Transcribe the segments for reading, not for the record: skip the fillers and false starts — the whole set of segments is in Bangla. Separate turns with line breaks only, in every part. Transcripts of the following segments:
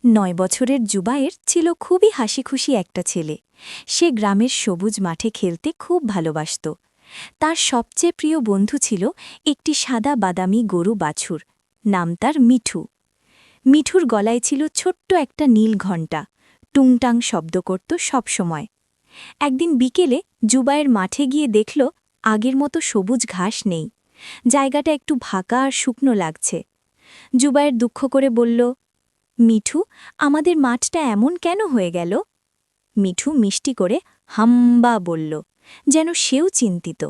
৯ বছরের জুবায়ের ছিল খুবই হাসিখুশি একটা ছেলে। সে গ্রামের সবুজ মাঠে খেলতে খুব ভালোবাসত। তার সবচেয়ে প্রিয় বন্ধু ছিল একটি সাদা বাদামি গরু বাছুর। নাম তার মিঠু। মিঠুর গলায় ছিল ছোট্ট একটা নীল ঘণ্টা, টুংটাং শব্দ করত সবসময়। একদিন বিকেলে জুবায়ের মাঠে গিয়ে দেখল আগের মতো সবুজ ঘাস নেই, জায়গাটা একটু ফাঁকা আর শুকনো লাগছে। জুবায়ের দুঃখ করে বলল, মিঠু, আমাদের মাঠটা এমন কেন হয়ে গেল? মিঠু মিষ্টি করে হাম্বা বলল, যেন সেও চিন্তিত।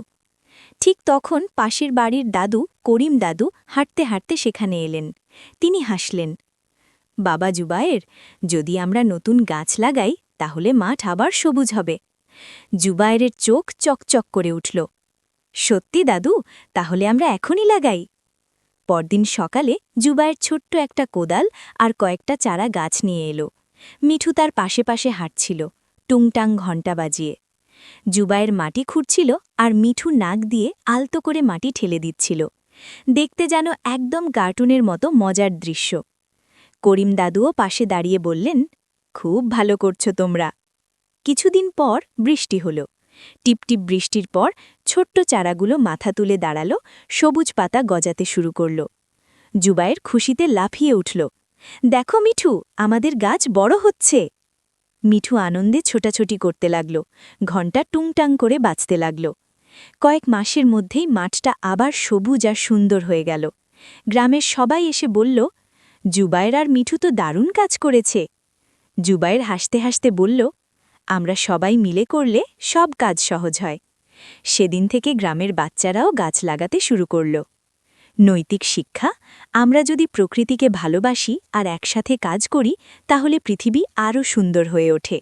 ঠিক তখন পাশের বাড়ির দাদু করিম দাদু হাঁটতে হাঁটতে সেখানে এলেন। তিনি হাসলেন, বাবা জুবায়ের, যদি আমরা নতুন গাছ লাগাই তাহলে মাঠ আবার সবুজ হবে। জুবায়েরের চোখ চকচক করে উঠল। সত্যি দাদু, তাহলে আমরা এখনই লাগাই। পরদিন সকালে জুবায়ের ছোট্ট একটা কোদাল আর কয়েকটা চারা গাছ নিয়ে এলো। মিঠু তার পাশে পাশে হাঁটছিল, টুংটাং ঘণ্টা বাজিয়ে। জুবায়ের মাটি খুঁড়ছিল আর মিঠু নাক দিয়ে আলতো করে মাটি ঠেলে দিচ্ছিল। দেখতে যেন একদম কার্টুনের মতো মজার দৃশ্য। করিম দাদুও পাশে দাঁড়িয়ে বললেন, খুব ভালো করছো তোমরা। কিছুদিন পর বৃষ্টি হল। টিপটিপ বৃষ্টির পর ছোট্ট চারাগুলো মাথা তুলে দাঁড়ালো, সবুজ পাতা গজাতে শুরু করল। জুবায়ের খুশিতে লাফিয়ে উঠল, দেখো মিঠু, আমাদের গাছ বড় হচ্ছে। মিঠু আনন্দে ছোটাছুটি করতে লাগল, ঘণ্টা টুংটাং করে বাজতে লাগল। কয়েক মাসের মধ্যেই মাঠটা আবার সবুজ আর সুন্দর হয়ে গেল। গ্রামের সবাই এসে বলল, জুবায়ের আর মিঠু তো দারুণ কাজ করেছে। জুবায়ের হাসতে হাসতে বলল, আমরা সবাই মিলে করলে সব কাজ সহজ হয়। সেদিন থেকে গ্রামের বাচ্চারাও গাছ লাগাতে শুরু করল। নৈতিক শিক্ষা, আমরা যদি প্রকৃতিকে ভালোবাসি আর একসাথে কাজ করি তাহলে পৃথিবী আরও সুন্দর হয়ে ওঠে।